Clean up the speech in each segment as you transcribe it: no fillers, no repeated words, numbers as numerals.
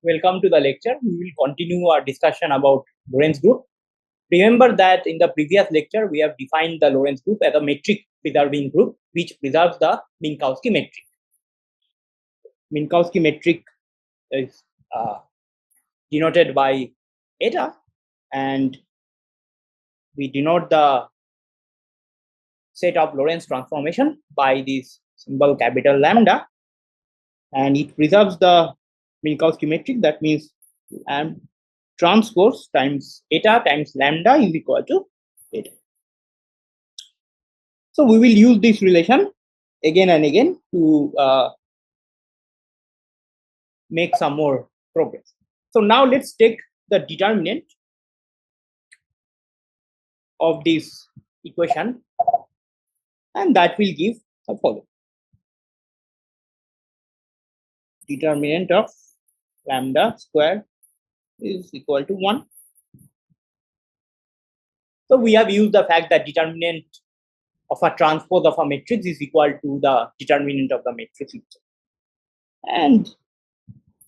welcome to the lecture. We will continue our discussion about Lorentz group. Remember that in the previous lecture, we have defined the Lorentz group as a metric preserving group, which preserves the Minkowski metric. Minkowski metric is denoted by eta, and we denote the set of Lorentz transformation by this symbol capital lambda, and it preserves the Minkowski metric. That means transpose times eta times lambda is equal to eta. So we will use this relation again and again to make some more progress. So now let's take the determinant of this equation, and that will give the following. Determinant of lambda square is equal to 1. So we have used the fact that determinant of a transpose of a matrix is equal to the determinant of the matrix itself. And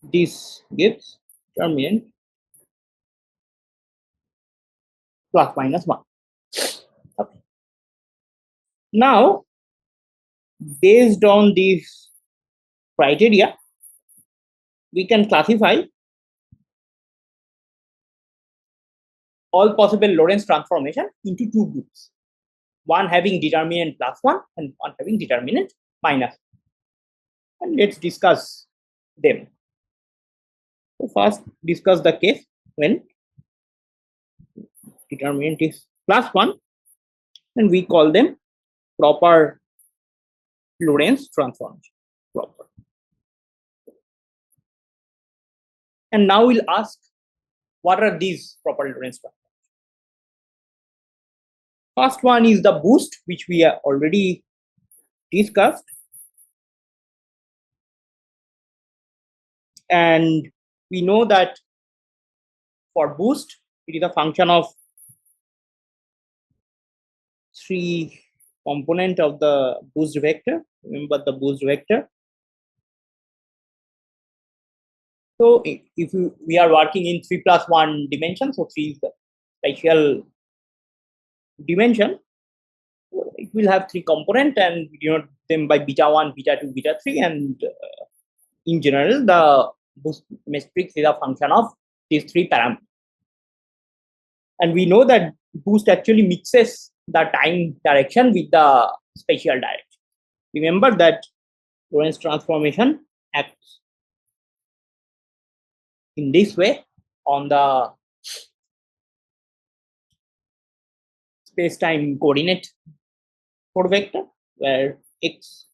this gives determinant plus minus 1. Okay. Now, based on these criteria, we can classify all possible Lorentz transformation into two groups, one having determinant plus 1 and one having determinant minus 1. And let's discuss them. So first, discuss the case when determinant is plus 1, and we call them proper Lorentz transformation. Proper. And now we'll ask, what are these proper Lorentz transformations? First one is the boost, which we have already discussed. And we know that for boost, it is a function of 3 components of the boost vector. Remember the boost vector. So if we are working in 3 plus 1 dimension, so 3 is the spatial dimension, it will have 3 components, and we denote them by beta 1, beta 2, beta 3, and in general, the boost matrix is a function of these 3 parameters. And we know that boost actually mixes the time direction with the spatial direction. Remember that Lorentz transformation acts in this way on the space-time coordinate vector, where x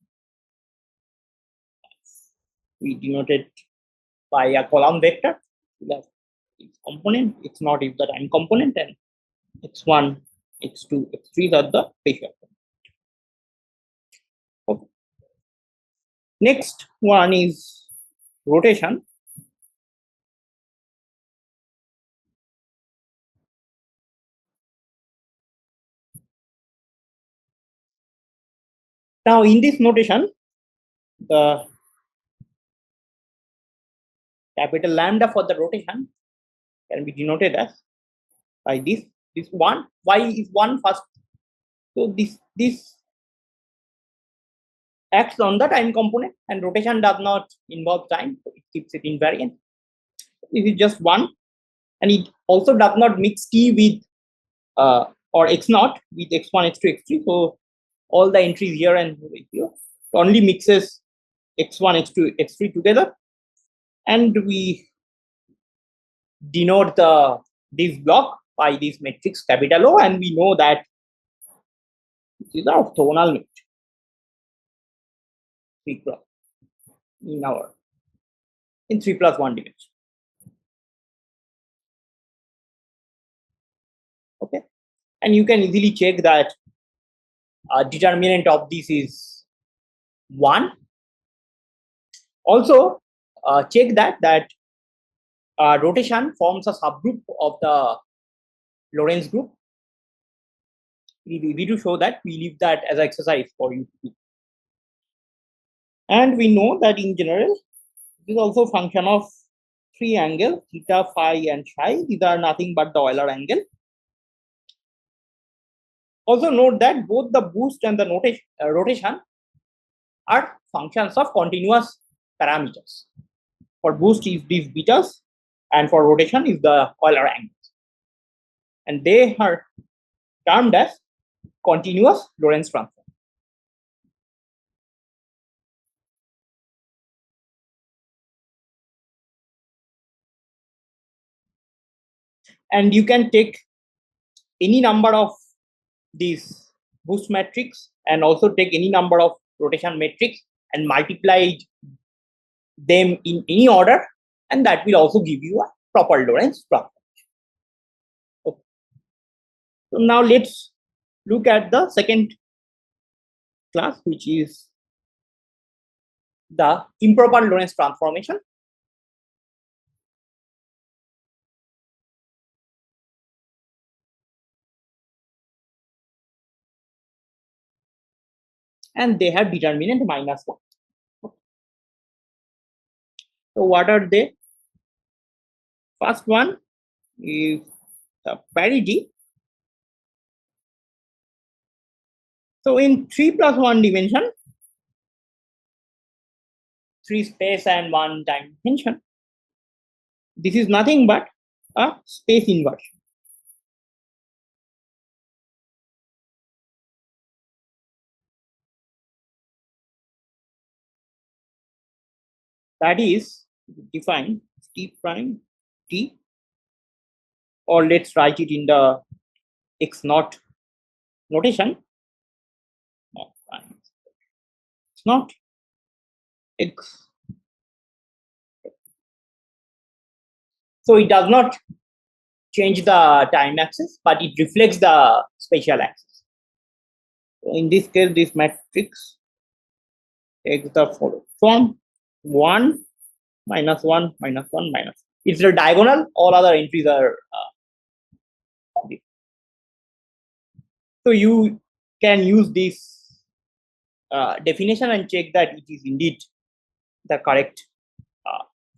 we denote it by a column vector. That's its component. X naught is the time component, and x1, x2, x3 are the spatial component. Okay. Next one is rotation. Now, in this notation, the capital lambda for the rotation can be denoted as by this 1. Why is 1 first? So this acts on the time component, and rotation does not involve time, so it keeps it invariant. This is just 1, and it also does not mix t with or x naught with x1, x2, x3. So all the entries here and here, it only mixes x1, x2, x3 together, and we denote this block by this matrix capital O, and we know that this is the orthogonal matrix in 3 plus 1 dimension. Okay, and you can easily check that determinant of this is 1. Also, check that rotation forms a subgroup of the Lorentz group. It is easy to show that. We leave that as an exercise for you to do. And we know that in general, this is also a function of three angles, theta, phi, and psi. These are nothing but the Euler angle. Also note that both the boost and the rotation are functions of continuous parameters. For boost is these betas, and for rotation is the Euler angles. And they are termed as continuous Lorentz transform. And you can take any number of these boost matrix and also take any number of rotation matrix and multiply them in any order, and that will also give you a proper Lorentz transform. Okay. So now let's look at the second class, which is the improper Lorentz transformation. And they have determinant -1. So what are they? First one is the parity. So in 3+1 dimension, 3 space and 1 time dimension, this is nothing but a space inversion. That is defined T prime T, or let's write it in the x naught notation. It's not x. So it does not change the time axis, but it reflects the spatial axis. So in this case, this matrix takes the form 1 minus 1 minus 1 minus. It's a diagonal. All other entries are. So you can use this definition and check that it is indeed the correct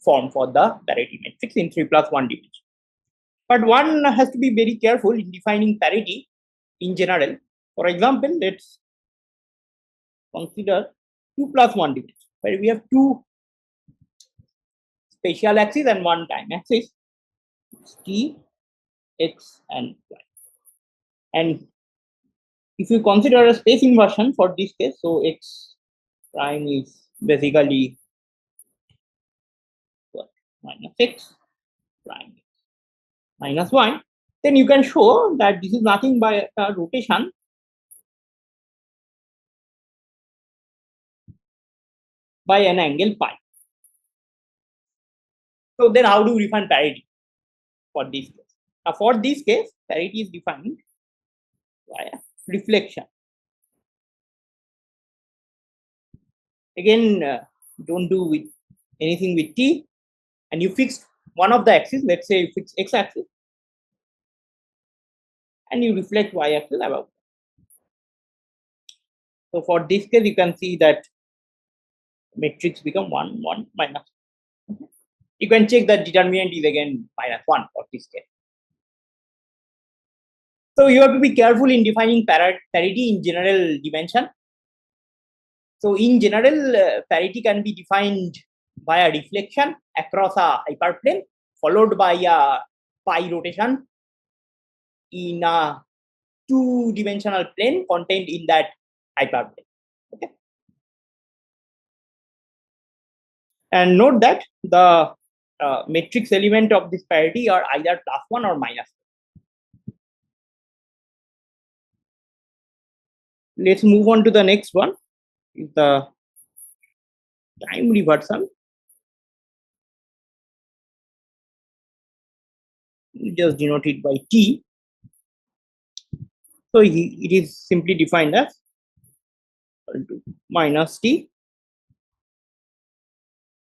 form for the parity matrix in 3+1 dimension. But one has to be very careful in defining parity in general. For example, let's consider 2+1 dimension, where we have two spatial axes and one time axis, t, x, and y. And if you consider a space inversion for this case, so x prime is basically what, minus x prime minus y, then you can show that this is nothing but a rotation by an angle pi. So then how do we define parity for this case? Now for this case, parity is defined by reflection. Again, don't do with anything with t, and you fix one of the axes. Let's say you fix x axis, and you reflect y axis above. So for this case, you can see that matrix become 1 1 minus. You can check that determinant is again -1 for this case. So you have to be careful in defining parity in general dimension. So in general, parity can be defined by a reflection across a hyperplane followed by a pi rotation in a two-dimensional plane contained in that hyperplane. Okay. And note that the matrix element of this parity are either +1 or -1. Let's move on to the next one. Is the time reversal. We just denote it by t. So it is simply defined as minus t,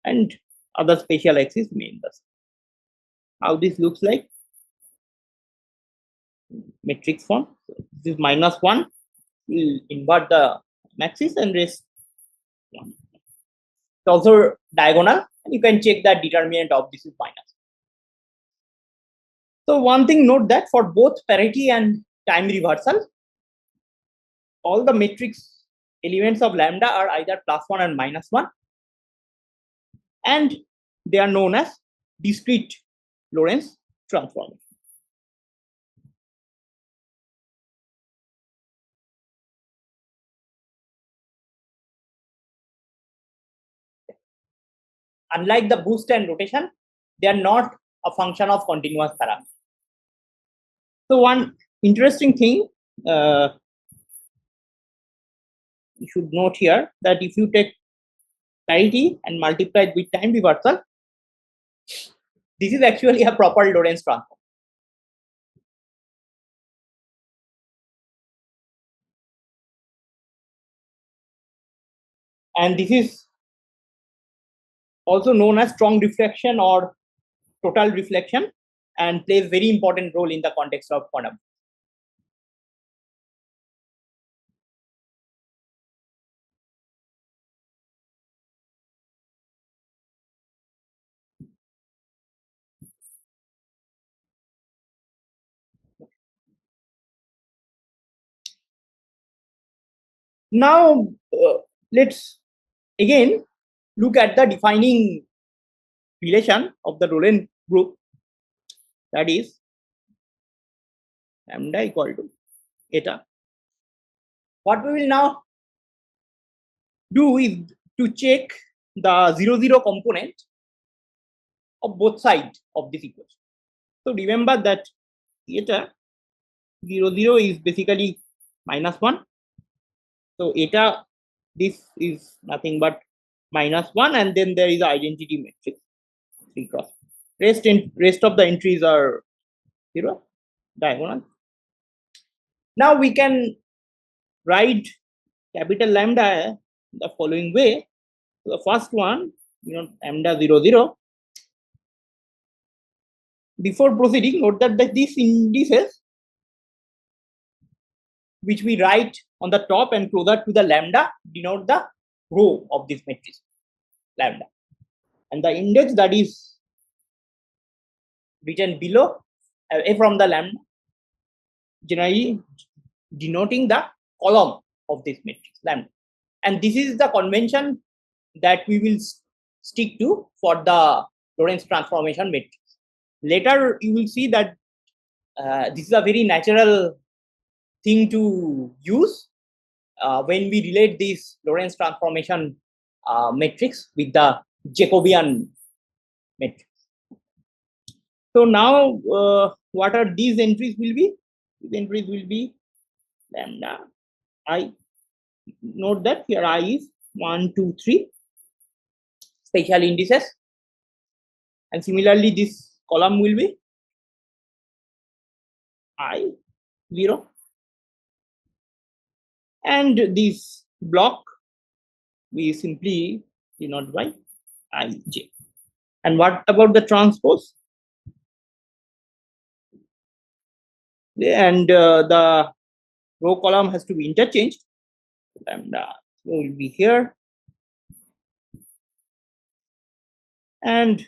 and other spatial axis remain the same. How this looks like? Matrix form. So this is -1. We'll invert the axis and rest 1. It's also diagonal. And you can check that determinant of this is minus. So one thing, note that for both parity and time reversal, all the matrix elements of lambda are either +1 and -1, and they are known as discrete Lorentz transformation. Unlike the boost and rotation, they are not a function of continuous parameters. So one interesting thing you should note here, that if you take parity and multiply it with time reversal, this is actually a proper Lorentz transform. And this is also known as strong reflection or total reflection, and plays very important role in the context of quantum. Now let's again look at the defining relation of the Lorentz group, that is lambda equal to eta. What we will now do is to check the 0,0 component of both sides of this equation. So remember that eta 0,0 is basically -1. So eta, this is nothing but -1, and then there is an identity matrix 3 cross. Rest of the entries are 0 diagonal. Now we can write capital lambda the following way. So the first one, lambda 0,0. Before proceeding, note that these indices, which we write on the top and closer to the lambda, denote the row of this matrix lambda, and the index that is written below away from the lambda, generally denoting the column of this matrix lambda. And this is the convention that we will stick to for the Lorentz transformation matrix. Later you will see that this is a very natural thing to use when we relate this Lorentz transformation matrix with the Jacobian matrix. So now what are these entries will be? These entries will be lambda I. Note that here I is 1, 2, 3 special indices, and similarly this column will be I 0, and this block we simply denote by Ij. And what about the transpose? And the row column has to be interchanged. Lambda will be here, and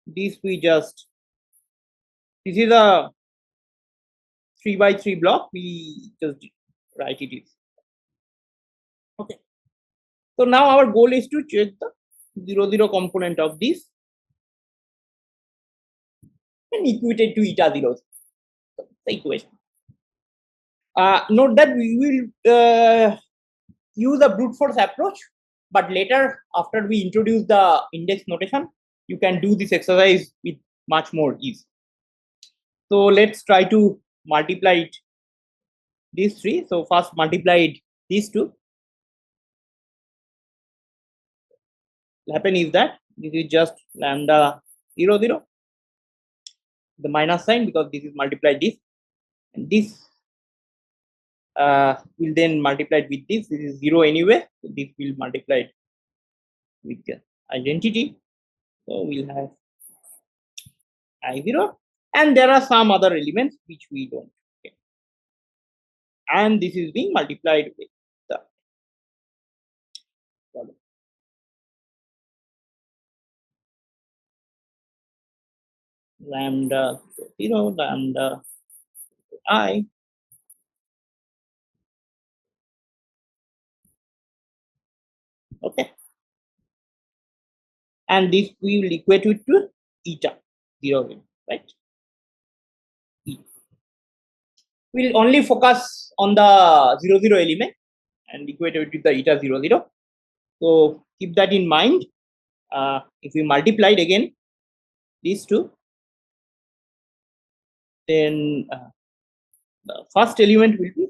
this we just, this is a 3 by 3 block, we just write it is. Okay. So now our goal is to check the 0,0 component of this and equate it to eta 0, the equation. Note that we will use a brute force approach, but later after we introduce the index notation, you can do this exercise with much more ease. So let's try to multiply it, these 3. So first multiply these 2. What happen is that this is just lambda 0,0, the minus sign, because this is multiplied this, and this will then multiply with this. This is 0 anyway, so this will multiply with the identity. So we'll have I0, and there are some other elements which we don't. Okay. And this is being multiplied with the lambda 0 lambda I. Okay, and this we will equate it to eta 0, right? We'll only focus on the 0 0 element and equate it with the eta 0 0. So keep that in mind. If we multiplied again these two, then the first element will be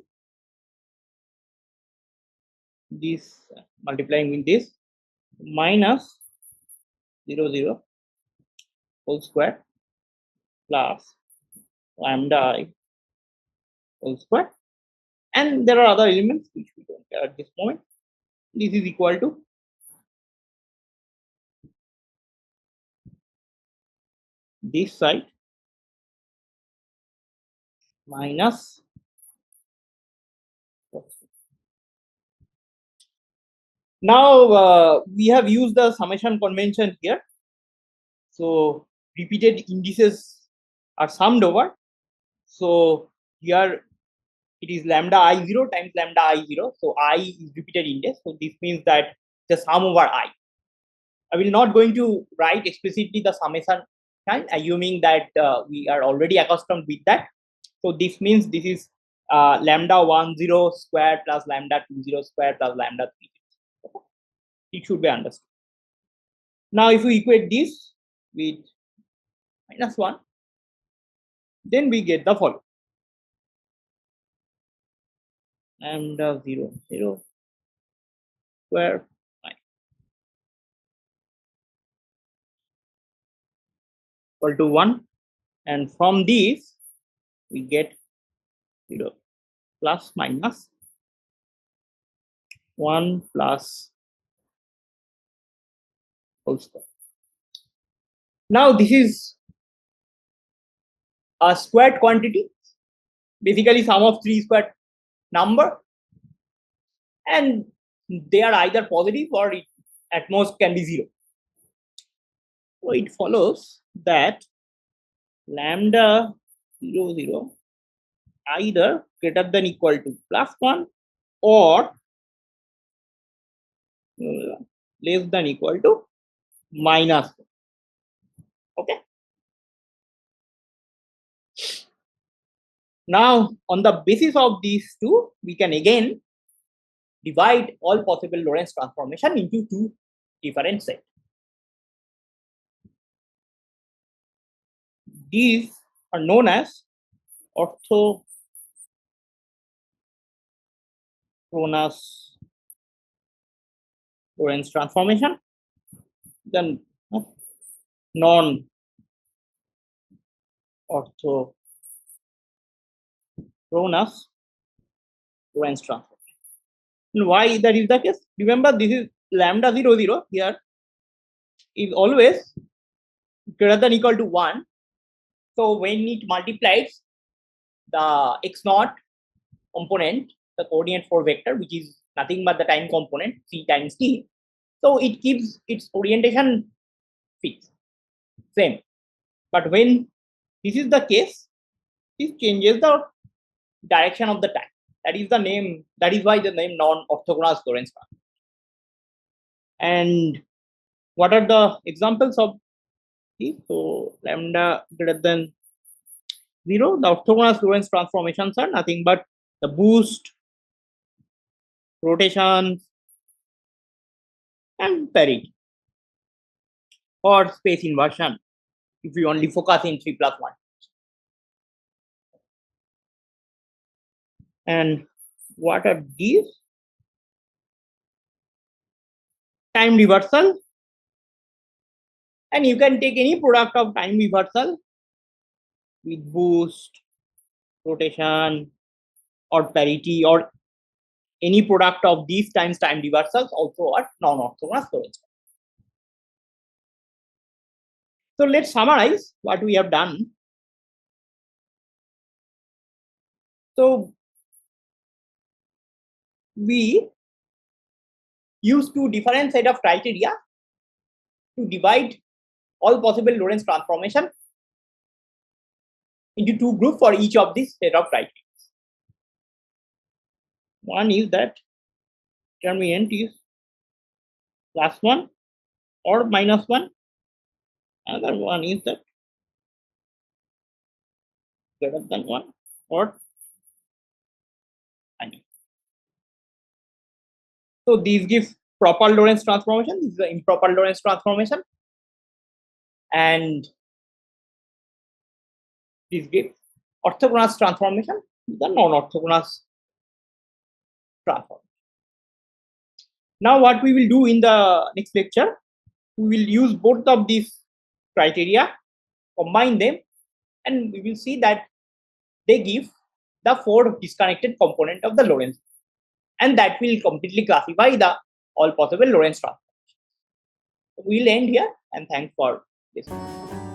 this, multiplying with this, minus 0 0 whole square plus lambda I whole square, and there are other elements which we don't care at this moment. This is equal to this side minus. Now we have used the summation convention here. So repeated indices are summed over. So here it is lambda I0 times lambda I0. So I is repeated index. So this means that the sum over I. I will not going to write explicitly the summation sign, assuming that we are already accustomed with that. So this means this is lambda 10 square plus lambda 20 square plus lambda 3. Okay. It should be understood. Now, if we equate this with minus 1, then we get the following: lambda 0 0 square equal to 1, and from this we get 0 plus minus 1 plus whole square. Now this is a squared quantity, basically sum of 3 squared number, and they are either positive or it at most can be 0. So it follows that lambda 0 0 either greater than equal to plus 1 or less than equal to minus 1. Okay. Now, on the basis of these two, we can again divide all possible Lorentz transformation into two different sets. These are known as orthochronous Lorentz transformation, then non-orthochronous Lorentz transformation. And why that is the case? Remember, this is lambda 0 0 here is always greater than equal to 1. So when it multiplies the x0 component, the coordinate for vector, which is nothing but the time component c times t, so it keeps its orientation fixed, same. But when this is the case, this changes the direction of the time. That is the name. That is why the name non-orthochronous Lorentz transform. And what are the examples of this? So lambda greater than 0, the orthochronous Lorentz transformations are nothing but the boost, rotation, and parity, or space inversion if we only focus in 3+1. And what are these? Time reversal, and you can take any product of time reversal with boost, rotation, or parity, or any product of these times time reversals also are non-orthochronous Lorentz. So let's summarize what we have done. So we use two different set of criteria to divide all possible Lorentz transformation into two groups for each of these set of criteria. One is that determinant is +1 or -1. Another one is that greater than 1 or -1. So these give proper Lorentz transformation. This is the improper Lorentz transformation, and this gives orthochronous transformation, the non-orthochronous transformation. Now what we will do in the next lecture, we will use both of these criteria, combine them, and we will see that they give the 4 disconnected component of the Lorentz, and that will completely classify the all possible Lorentz transformations. We'll end here, and thanks for listening.